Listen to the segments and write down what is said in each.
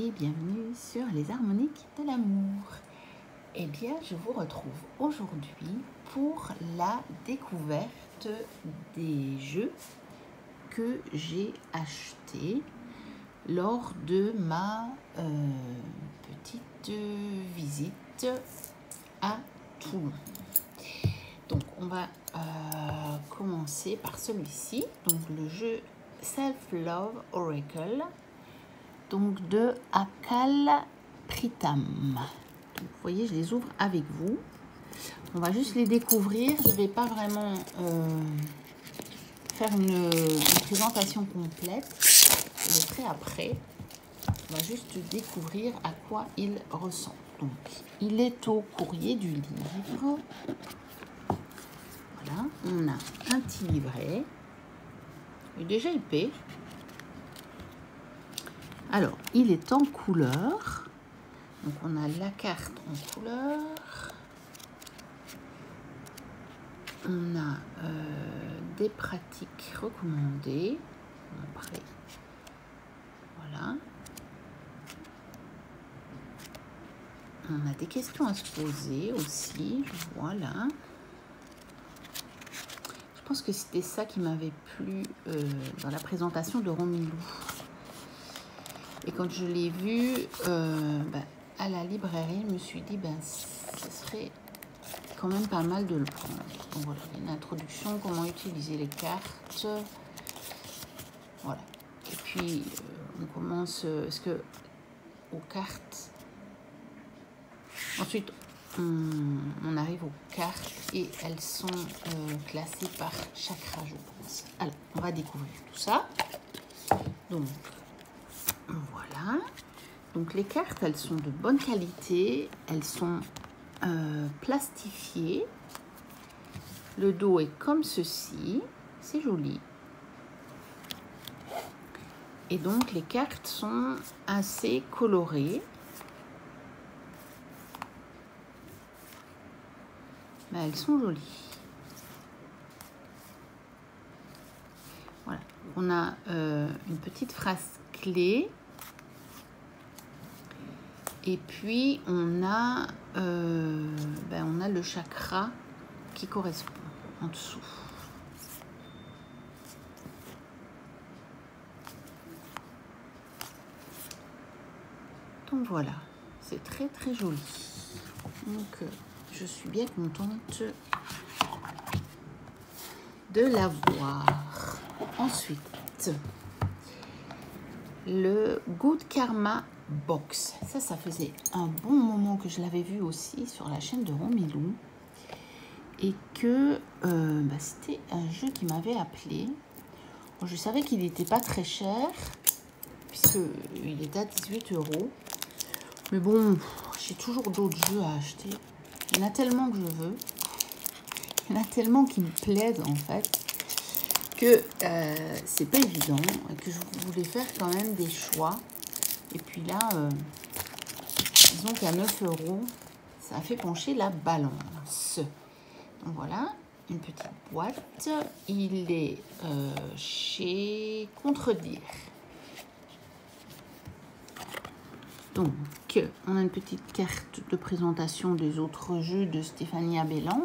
et bienvenue sur les harmoniques de l'amour. Eh bien, je vous retrouve aujourd'hui pour la découverte des jeux que j'ai achetés lors de ma petite visite à Toulon. Donc, on va commencer par celui-ci, donc le jeu Self-Love Oracle, donc de Akal Pritam. Donc, vous voyez, je les ouvre avec vous. On va juste les découvrir. Je ne vais pas vraiment faire une présentation complète. Je le ferai après. On va juste découvrir à quoi il ressemble. Donc, il est au courrier du livre. Voilà, on a un petit livret. Il est déjà épais. Alors, il est en couleur. Donc, on a la carte en couleur. On a des pratiques recommandées. Après, voilà. On a des questions à se poser aussi. Voilà. Je pense que c'était ça qui m'avait plu dans la présentation de Romilou. Et quand je l'ai vu à la librairie, je me suis dit, ce serait quand même pas mal de le prendre. Donc voilà, il y a une introduction, comment utiliser les cartes. Voilà. Et puis, on commence, est-ce que aux cartes. Ensuite, on arrive aux cartes et elles sont classées par chakra, je pense. Alors, on va découvrir tout ça. Donc, voilà. Donc, les cartes, elles sont de bonne qualité. Elles sont plastifiées. Le dos est comme ceci. C'est joli. Et donc, les cartes sont assez colorées. Mais elles sont jolies. Voilà. On a une petite phrase clé. Et puis, on a le chakra qui correspond en dessous. Donc, voilà. C'est très, très joli. Donc, je suis bien contente de l'avoir. Ensuite, le Good Karma Box. Ça faisait un bon moment que je l'avais vu aussi sur la chaîne de Romilou. Et que c'était un jeu qui m'avait appelé. Bon, je savais qu'il n'était pas très cher, puisqu'il était à 18 €. Mais bon, j'ai toujours d'autres jeux à acheter. Il y en a tellement que je veux. Il y en a tellement qui me plaisent, en fait, que c'est pas évident. Et que je voulais faire quand même des choix. Et puis là, disons qu'à 9 €, ça a fait pencher la balance. Donc voilà, une petite boîte. Il est chez Contredire. Donc, on a une petite carte de présentation des autres jeux de Stéphanie Abellan.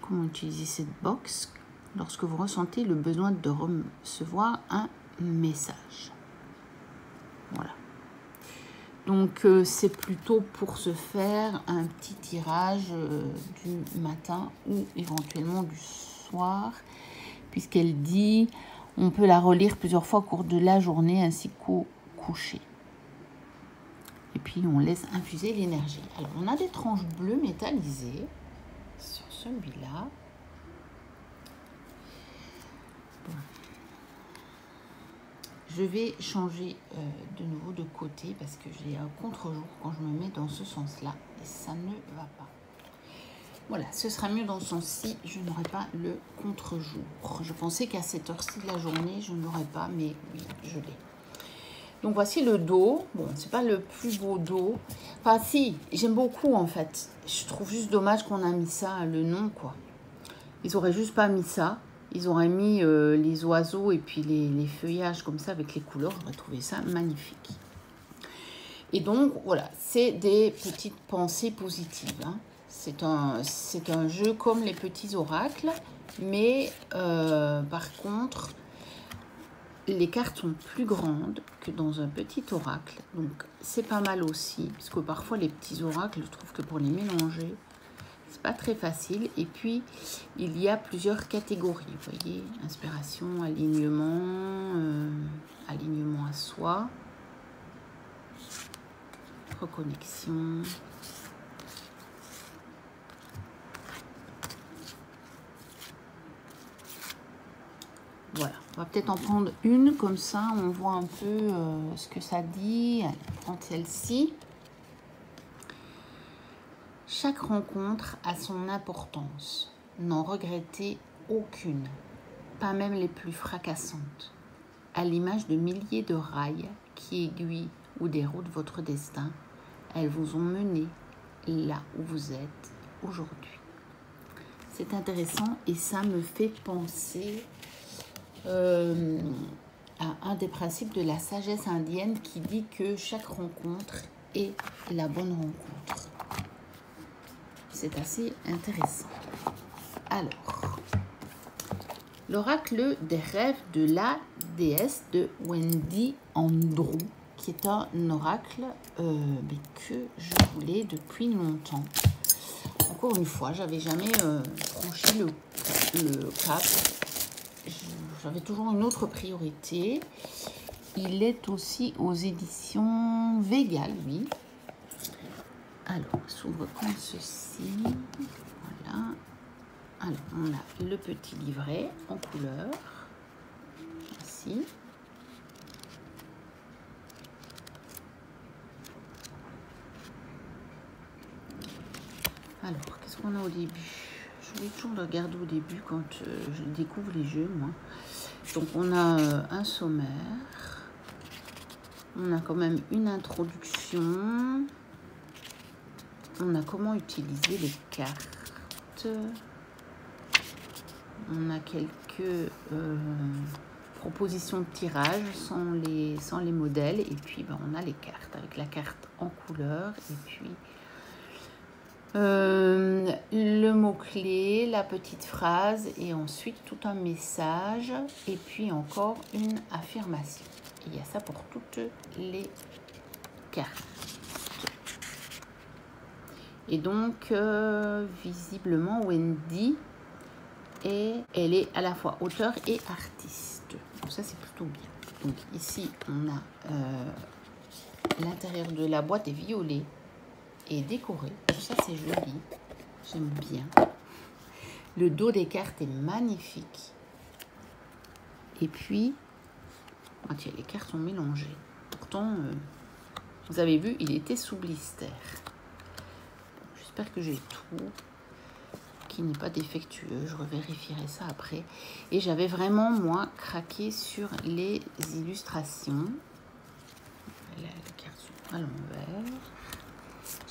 Comment utiliser cette box lorsque vous ressentez le besoin de recevoir un message. Voilà. Donc, c'est plutôt pour se faire un petit tirage du matin ou éventuellement du soir, puisqu'elle dit on peut la relire plusieurs fois au cours de la journée ainsi qu'au coucher. Et puis, on laisse infuser l'énergie. Alors, on a des tranches bleues métallisées sur celui-là. Bon. Je vais changer de nouveau de côté parce que j'ai un contre-jour quand je me mets dans ce sens-là et ça ne va pas. Voilà, ce sera mieux dans ce sens-ci, je n'aurai pas le contre-jour. Je pensais qu'à cette heure-ci de la journée, je n'aurais pas, mais oui, je l'ai. Donc, voici le dos. Bon, c'est pas le plus beau dos. Enfin, si, j'aime beaucoup, en fait. Je trouve juste dommage qu'on a mis ça, le nom, quoi. Ils auraient juste pas mis ça. ils auraient mis les oiseaux et puis les feuillages comme ça avec les couleurs, j'aurais trouvé ça magnifique. Et donc, voilà, c'est des petites pensées positives. Hein. C'est un jeu comme les petits oracles, mais par contre, les cartes sont plus grandes que dans un petit oracle. Donc, c'est pas mal aussi, parce que parfois, les petits oracles, je trouve que pour les mélanger, c'est pas très facile. Et puis, il y a plusieurs catégories. Vous voyez, inspiration, alignement, alignement à soi, reconnexion. Voilà, on va peut-être en prendre une, comme ça on voit un peu ce que ça dit. Allez, prendre celle-ci. Chaque rencontre a son importance. N'en regrettez aucune, pas même les plus fracassantes. À l'image de milliers de rails qui aiguillent ou déroutent votre destin, elles vous ont mené là où vous êtes aujourd'hui. C'est intéressant et ça me fait penser à un des principes de la sagesse indienne qui dit que chaque rencontre est la bonne rencontre. C'est assez intéressant. Alors, l'oracle des rêves de la déesse de Wendy Andrew, qui est un oracle que je voulais depuis longtemps. Encore une fois, j'avais jamais franchi le cap. J'avais toujours une autre priorité. Il est aussi aux éditions Vega, lui. Alors, s'ouvre comme ceci. Voilà. Alors, on a le petit livret en couleur. Ici. Alors, qu'est-ce qu'on a au début? Je voulais toujours le regarder au début quand je découvre les jeux, moi. Donc, on a un sommaire. On a quand même une introduction. On a comment utiliser les cartes. On a quelques propositions de tirage sans les modèles. Et puis, ben, on a les cartes avec la carte en couleur. Et puis, le mot-clé, la petite phrase et ensuite tout un message et puis encore une affirmation. Et il y a ça pour toutes les cartes. Et donc, visiblement, Wendy, elle est à la fois auteur et artiste. Donc ça, c'est plutôt bien. Donc ici, on a l'intérieur de la boîte est violet et décoré. Ça, c'est joli. J'aime bien. Le dos des cartes est magnifique. Et puis, oh tiens, les cartes sont mélangées. Pourtant, vous avez vu, il était sous blister. J'espère que j'ai tout, qui n'est pas défectueux. Je revérifierai ça après. Et j'avais vraiment, moi, craqué sur les illustrations. Les cartes sont à l'envers.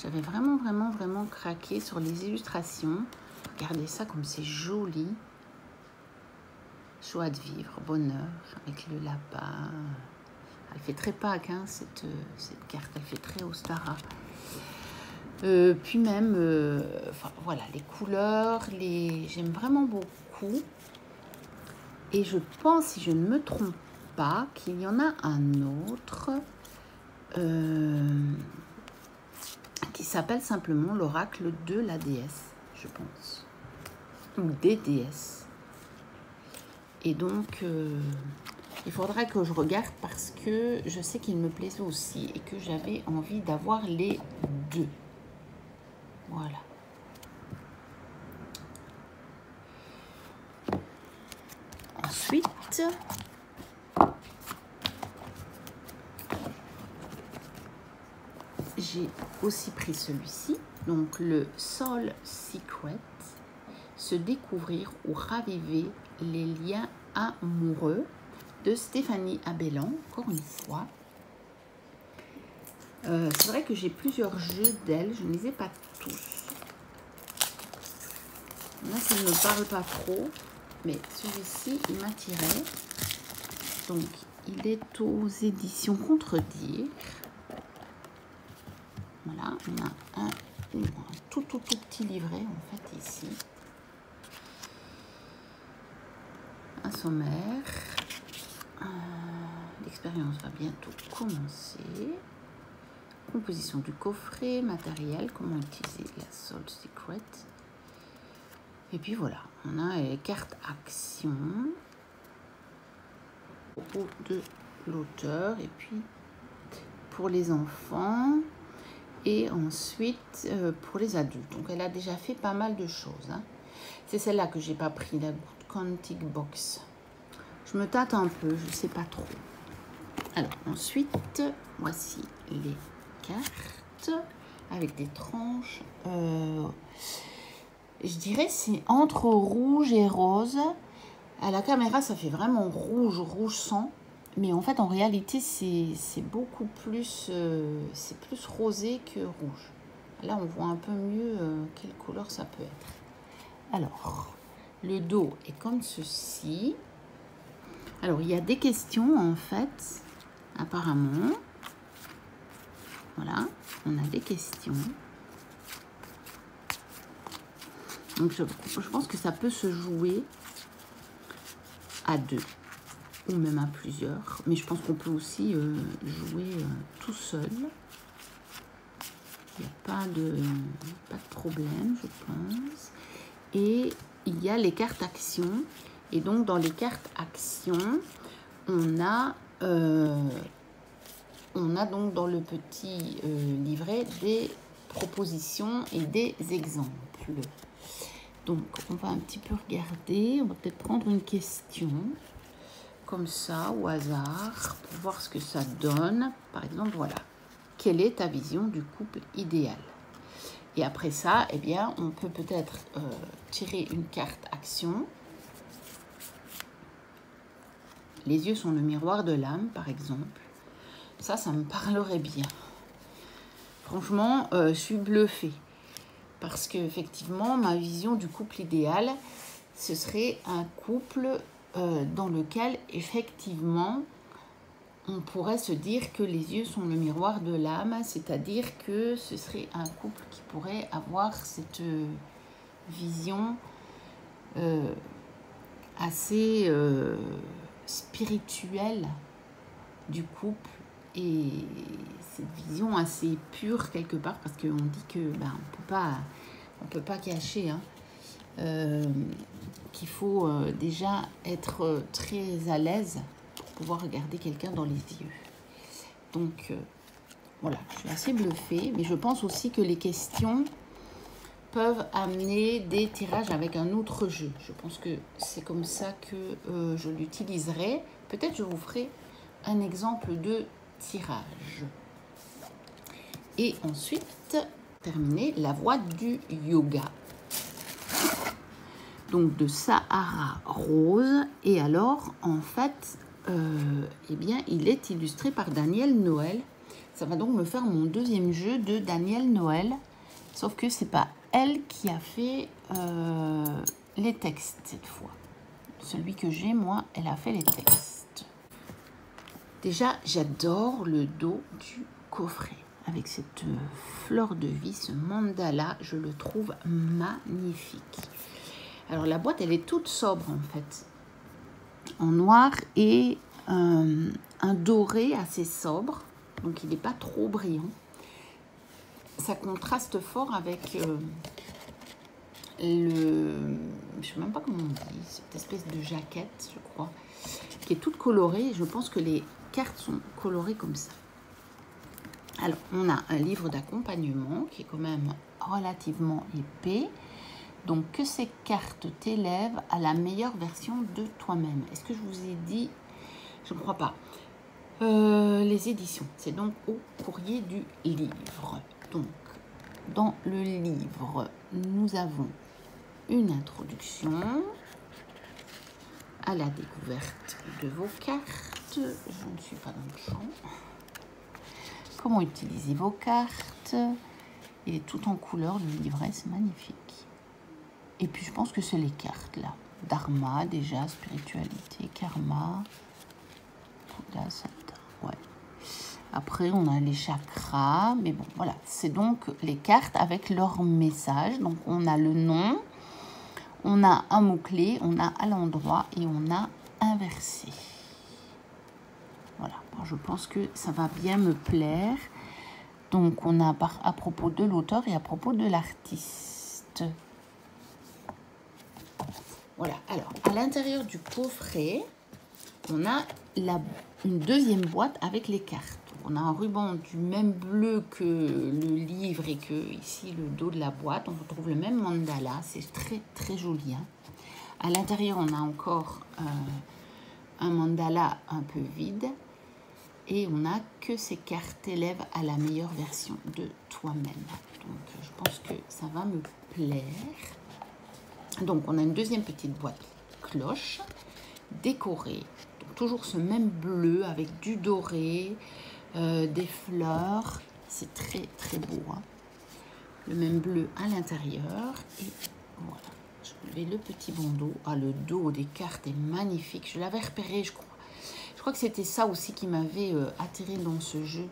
J'avais vraiment craqué sur les illustrations. Regardez ça comme c'est joli. Joie de vivre, bonheur, avec le lapin. Elle fait très Pâques, hein, cette carte. Elle fait très Ostara. Puis même, enfin, voilà, les couleurs, j'aime vraiment beaucoup. Et je pense, si je ne me trompe pas, qu'il y en a un autre qui s'appelle simplement l'oracle de la déesse, je pense. Ou des déesses. Et donc, il faudra que je regarde parce que je sais qu'il me plaisait aussi et que j'avais envie d'avoir les deux. Voilà. Ensuite, j'ai aussi pris celui-ci, donc le Soul Secret, se découvrir ou raviver les liens amoureux de Stéphanie Abellan, encore une fois. C'est vrai que j'ai plusieurs jeux d'elle, je ne les ai pas tous. Là, ça ne me parle pas trop, mais celui-ci, il m'attirait. Donc, il est aux éditions Contredire. Voilà, on a un tout petit livret, en fait, ici. Un sommaire. L'expérience va bientôt commencer. Composition du coffret, matériel, comment utiliser la Soul Secret. Et puis voilà, on a les cartes actions de l'auteur et puis pour les enfants et ensuite pour les adultes. Donc elle a déjà fait pas mal de choses. Hein. C'est celle-là que j'ai pas pris, la Good Quantic Box. Je me tâte un peu, je sais pas trop. Alors ensuite, voici les cartes avec des tranches. Je dirais c'est entre rouge et rose. À la caméra, ça fait vraiment rouge sang. Mais en fait, en réalité, c'est beaucoup plus, c'est plus rosé que rouge. Là, on voit un peu mieux quelle couleur ça peut être. Alors, le dos est comme ceci. Alors, il y a des questions, en fait, apparemment. Voilà, on a des questions. Donc, je pense que ça peut se jouer à 2 ou même à plusieurs. Mais je pense qu'on peut aussi jouer tout seul. Il n'y a pas de problème, je pense. Et il y a les cartes actions. Et donc, dans les cartes actions, on a donc dans le petit livret des propositions et des exemples. Donc, on va un petit peu regarder. On va peut-être prendre une question comme ça, au hasard, pour voir ce que ça donne. Par exemple, voilà. Quelle est ta vision du couple idéal? Et après ça, eh bien, on peut peut-être tirer une carte action. Les yeux sont le miroir de l'âme, par exemple. Ça me parlerait bien. Franchement, je suis bluffée. Parce qu'effectivement, ma vision du couple idéal, ce serait un couple dans lequel, effectivement, on pourrait se dire que les yeux sont le miroir de l'âme, c'est-à-dire que ce serait un couple qui pourrait avoir cette vision assez spirituelle du couple et cette vision assez pure quelque part, parce qu'on dit que on peut pas cacher qu'il faut déjà être très à l'aise pour pouvoir regarder quelqu'un dans les yeux. Donc voilà, je suis assez bluffée, mais je pense aussi que les questions peuvent amener des tirages avec un autre jeu. Je pense que c'est comme ça que je l'utiliserai. Peut-être je vous ferai un exemple de tirage. Et ensuite, terminer la voie du yoga. Donc de Sahara Rose. Et alors, en fait, eh bien, il est illustré par Daniel Noël. Ça va donc me faire mon deuxième jeu de Daniel Noël. Sauf que c'est pas elle qui a fait les textes cette fois. Celui que j'ai, moi, elle a fait les textes. Déjà, j'adore le dos du coffret. Avec cette fleur de vie, ce mandala, je le trouve magnifique. Alors, la boîte, elle est toute sobre, en fait. En noir et un doré assez sobre. Donc, il n'est pas trop brillant. Ça contraste fort avec je ne sais même pas comment on dit, cette espèce de jaquette, je crois, qui est toute colorée. Je pense que les cartes sont colorées comme ça. Alors, on a un livre d'accompagnement qui est quand même relativement épais. Donc, que ces cartes t'élèvent à la meilleure version de toi-même. Est-ce que je vous ai dit? Je ne crois pas. Les éditions, c'est donc au courrier du livre. Donc, dans le livre, nous avons une introduction à la découverte de vos cartes. Je ne suis pas dans le champ. Comment utiliser vos cartes. Il est tout en couleur, le livret, c'est magnifique. Et puis, je pense que c'est les cartes, là. Dharma déjà, spiritualité, karma, Bouddha, Satan, ouais. Après, on a les chakras, mais bon, voilà. C'est donc les cartes avec leur message. Donc, on a le nom, on a un mot-clé, on a à l'endroit et on a inversé. Voilà, bon, je pense que ça va bien me plaire. Donc, on a à propos de l'auteur et à propos de l'artiste. Voilà, alors, à l'intérieur du coffret, on a une deuxième boîte avec les cartes. On a un ruban du même bleu que le livre et que ici le dos de la boîte. On retrouve le même mandala, c'est très très joli. Hein. À l'intérieur, on a encore un mandala un peu vide. Et on n'a que ces cartes élèves à la meilleure version de toi-même. Donc, je pense que ça va me plaire. Donc, on a une deuxième petite boîte cloche décorée. Donc, toujours ce même bleu avec du doré, des fleurs. C'est très, très beau. Hein. Le même bleu à l'intérieur. Et voilà. Je mets le petit bandeau. Ah, le dos des cartes est magnifique. Je l'avais repéré, je crois. Je crois que c'était ça aussi qui m'avait attiré dans ce jeu.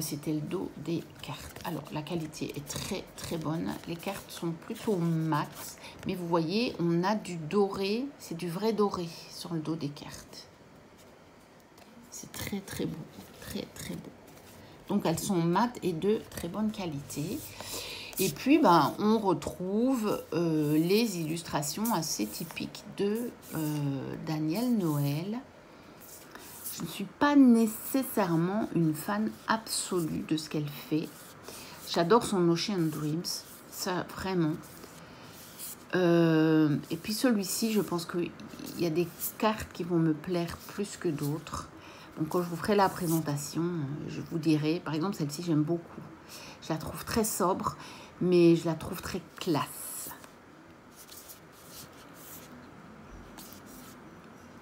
C'était le dos des cartes. Alors, la qualité est très, très bonne. Les cartes sont plutôt mates. Mais vous voyez, on a du doré. C'est du vrai doré sur le dos des cartes. C'est très, très beau. Très, très beau. Donc, elles sont mates et de très bonne qualité. Et puis, ben, on retrouve les illustrations assez typiques de Danielle Noël. Je ne suis pas nécessairement une fan absolue de ce qu'elle fait. J'adore son Ocean Dreams, ça vraiment. Et puis celui-ci, je pense qu'il y a des cartes qui vont me plaire plus que d'autres. Donc quand je vous ferai la présentation, je vous dirai. Par exemple, celle-ci, j'aime beaucoup. Je la trouve très sobre, mais je la trouve très classe.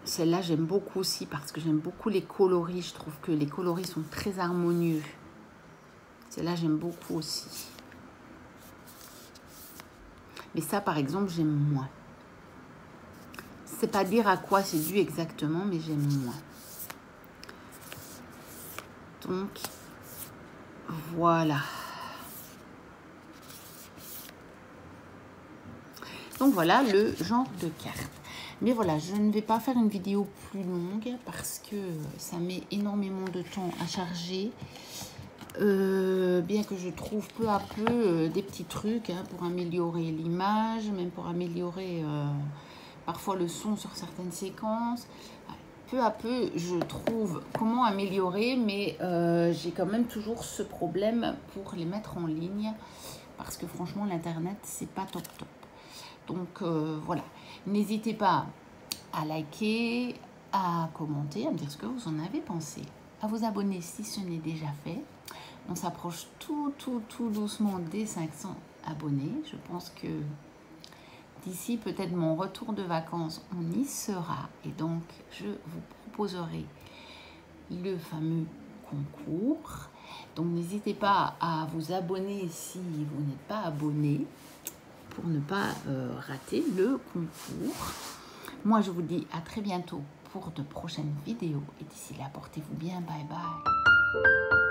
Celle-là, j'aime beaucoup aussi parce que j'aime beaucoup les coloris. Je trouve que les coloris sont très harmonieux. Celle-là, j'aime beaucoup aussi. Mais ça, par exemple, j'aime moins. C'est pas dire à quoi c'est dû exactement, mais j'aime moins. Donc, voilà. Donc, voilà le genre de carte. Mais voilà, je ne vais pas faire une vidéo plus longue parce que ça met énormément de temps à charger. Bien que je trouve peu à peu des petits trucs hein, pour améliorer l'image, même pour améliorer parfois le son sur certaines séquences. Peu à peu, je trouve comment améliorer, mais j'ai quand même toujours ce problème pour les mettre en ligne parce que franchement, l'internet, c'est pas top top. Donc voilà, n'hésitez pas à liker, à commenter, à me dire ce que vous en avez pensé, à vous abonner si ce n'est déjà fait. On s'approche tout doucement des 500 abonnés. Je pense que d'ici peut-être mon retour de vacances, on y sera. Et donc, je vous proposerai le fameux concours. Donc, n'hésitez pas à vous abonner si vous n'êtes pas abonné pour ne pas rater le concours. Moi, je vous dis à très bientôt pour de prochaines vidéos. Et d'ici là, portez-vous bien. Bye bye.